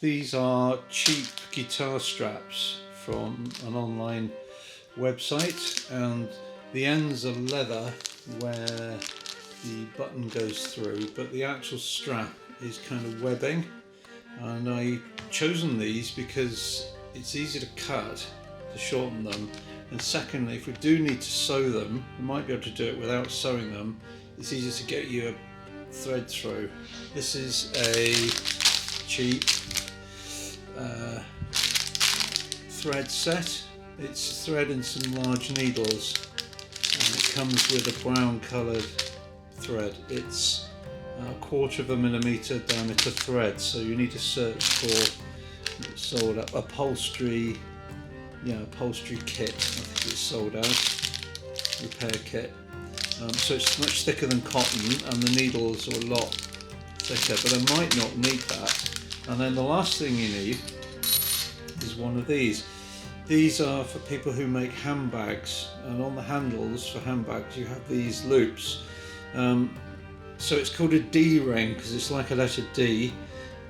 These are cheap guitar straps from an online website, and the ends are leather where the button goes through, but the actual strap is kind of webbing. And I've chosen these because it's easy to cut to shorten them, and secondly, if we do need to sew them, we might be able to do it without sewing them. It's easier to get you a thread through. This is a cheap thread set. It's thread and some large needles, and it comes with a brown coloured thread. It's a 1/4 millimetre diameter thread, so you need to search for sold up upholstery, upholstery kit. I think it's sold as repair kit. So it's much thicker than cotton, and the needles are a lot thicker, but I might not need that. And then the last thing you need is one of these. These are for people who make handbags, and on the handles for handbags you have these loops. So it's called a D ring because it's like a letter D,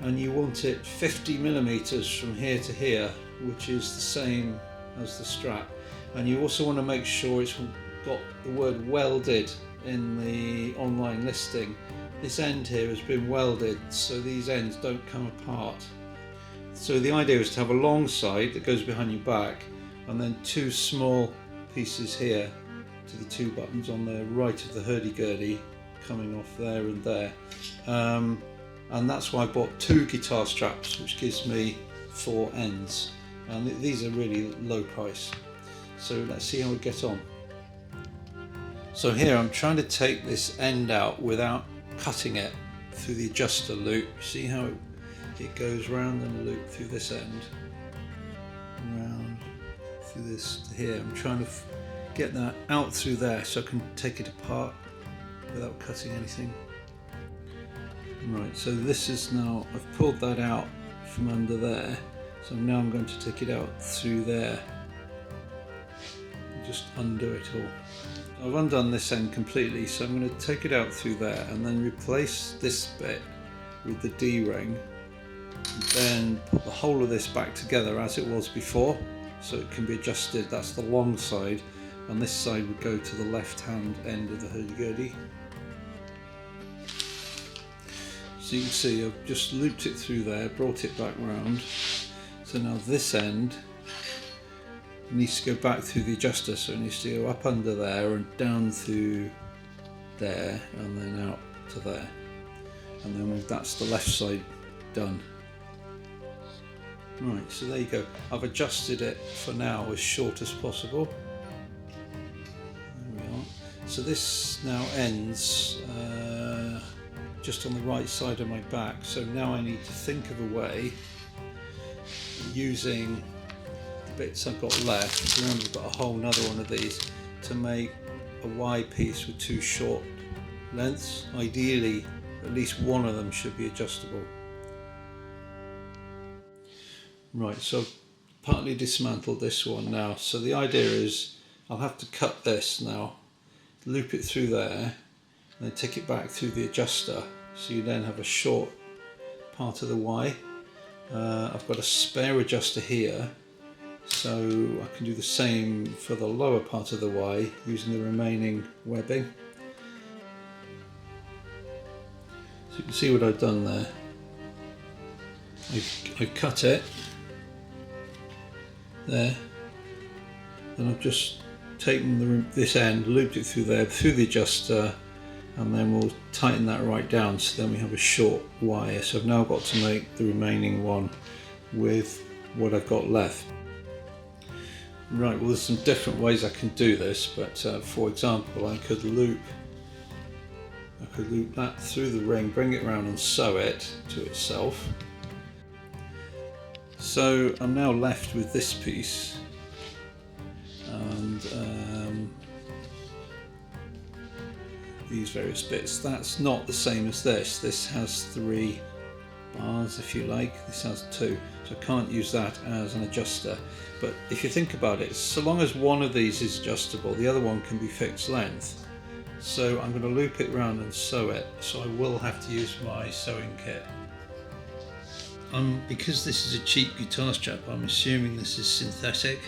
and you want it 50 millimeters from here to here, which is the same as the strap. And you also want to make sure it's got the word welded in the online listing. This end here has been welded, so these ends don't come apart. So the idea is to have a long side that goes behind your back, and then two small pieces here to the two buttons on the right of the hurdy-gurdy coming off there and there. And that's why I bought 2 guitar straps, which gives me 4 ends. And these are really low price. So let's see how we get on. So here I'm trying to take this end out without cutting it through the adjuster loop. See how it goes round and loop through this end, round through this to here. I'm trying to get that out through there so I can take it apart without cutting anything. Right, so this is now, I've pulled that out from under there, so now I'm going to take it out through there and just undo it all. I've undone this end completely, so I'm going to take it out through there and then replace this bit with the D-ring, and then put the whole of this back together as it was before, so it can be adjusted. That's the long side, and this side would go to the left hand end of the hurdy-gurdy. So you can see I've just looped it through there, brought it back round. So now this end needs to go back through the adjuster, so it needs to go up under there and down through there and then out to there. And then that's the left side done. Right, so there you go. I've adjusted it for now as short as possible. There we are. So this now ends just on the right side of my back. So now I need to think of a way, using the bits I've got left, remember I've got a whole another one of these, to make a Y piece with 2 short lengths. Ideally, at least one of them should be adjustable. Right, so I've partly dismantled this one now. So the idea is I'll have to cut this now, loop it through there, and then take it back through the adjuster, so you then have a short part of the Y. I've got a spare adjuster here, so I can do the same for the lower part of the Y using the remaining webbing. So you can see what I've done there. I've cut it there, then I've just taken this end, looped it through there, through the adjuster, and then we'll tighten that right down, so then we have a short wire. So I've now got to make the remaining one with what I've got left. Right, well there's some different ways I can do this, but for example I could loop that through the ring, bring it round and sew it to itself. So I'm now left with this piece, and these various bits. That's not the same as this. This has 3 bars, if you like. This has 2, so I can't use that as an adjuster. But if you think about it, so long as one of these is adjustable, the other one can be fixed length. So I'm going to loop it round and sew it, so I will have to use my sewing kit. because this is a cheap guitar strap, I'm assuming this is synthetic,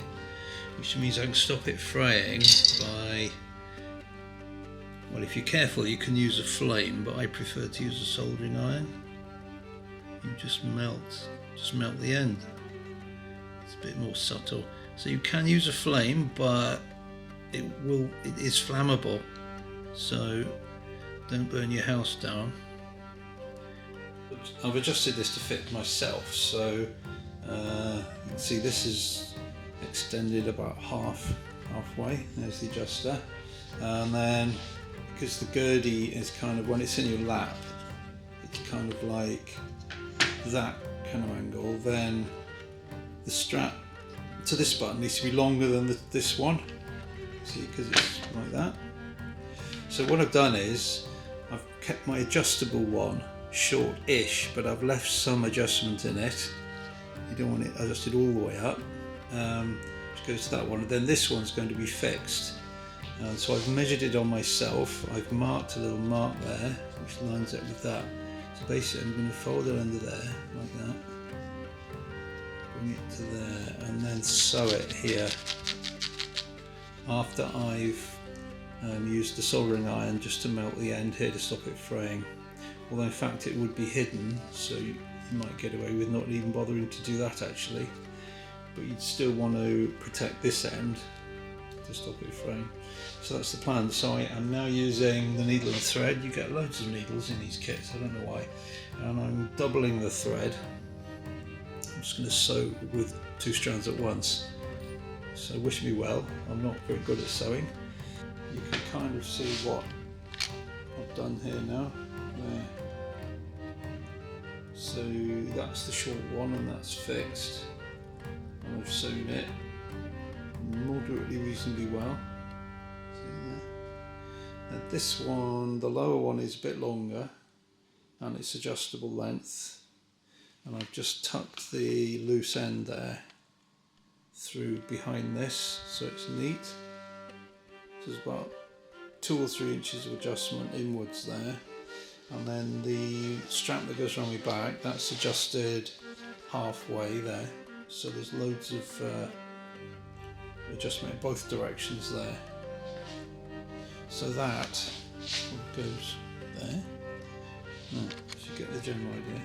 which means I can stop it fraying by, well, if you're careful you can use a flame, but I prefer to use a soldering iron. You just melt the end. It's a bit more subtle. So you can use a flame, but it is flammable, so don't burn your house down. I've adjusted this to fit myself, so you can see this is extended about halfway. There's the adjuster, and then because the Gurdy is kind of, when it's in your lap, it's kind of like that kind of angle, then the strap to this button needs to be longer than this one. See, because it's like that. So what I've done is I've kept my adjustable one short-ish, but I've left some adjustment in it. You don't want it adjusted all the way up, which goes to that one, and then this one's going to be fixed. So I've measured it on myself. I've marked a little mark there which lines up with that. So basically I'm going to fold it under there like that, bring it to there, and then sew it here after I've used the soldering iron just to melt the end here to stop it fraying. Although in fact it would be hidden, so you might get away with not even bothering to do that actually, but you'd still want to protect this end to stop it fraying. So that's the plan. So I am now using the needle and thread. You get loads of needles in these kits, I don't know why, and I'm doubling the thread. I'm just going to sew with 2 strands at once, so wish me well. I'm not very good at sewing. You can kind of see what I've done here now. There. So that's the short one, and that's fixed, and I've sewn it moderately reasonably well. See there? And this one, the lower one, is a bit longer and it's adjustable length, and I've just tucked the loose end there through behind this so it's neat. So there's about 2 or 3 inches of adjustment inwards there. And then the strap that goes around my back, that's adjusted halfway there. So there's loads of adjustment in both directions there. So that goes there. So you get the general idea.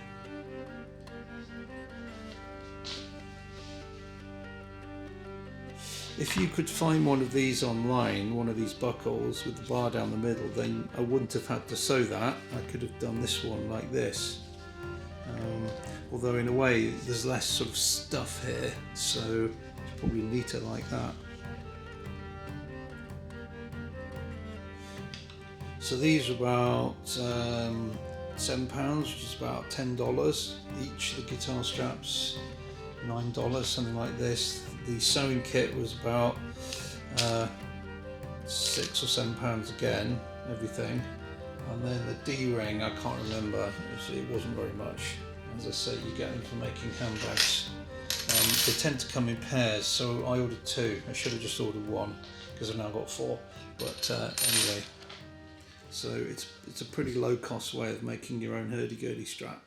If you could find one of these online, one of these buckles with the bar down the middle, then I wouldn't have had to sew that. I could have done this one like this. Although in a way there's less sort of stuff here, so it's probably neater like that. So these are about £7, which is about $10 each. The guitar straps, $9, something like this. The sewing kit was about £6 or £7 again, everything. And then the D-ring, I can't remember, it wasn't very much. As I say, you get them for making handbags. They tend to come in pairs, so I ordered 2. I should have just ordered 1 because I've now got 4. But anyway, so it's a pretty low cost way of making your own hurdy-gurdy strap.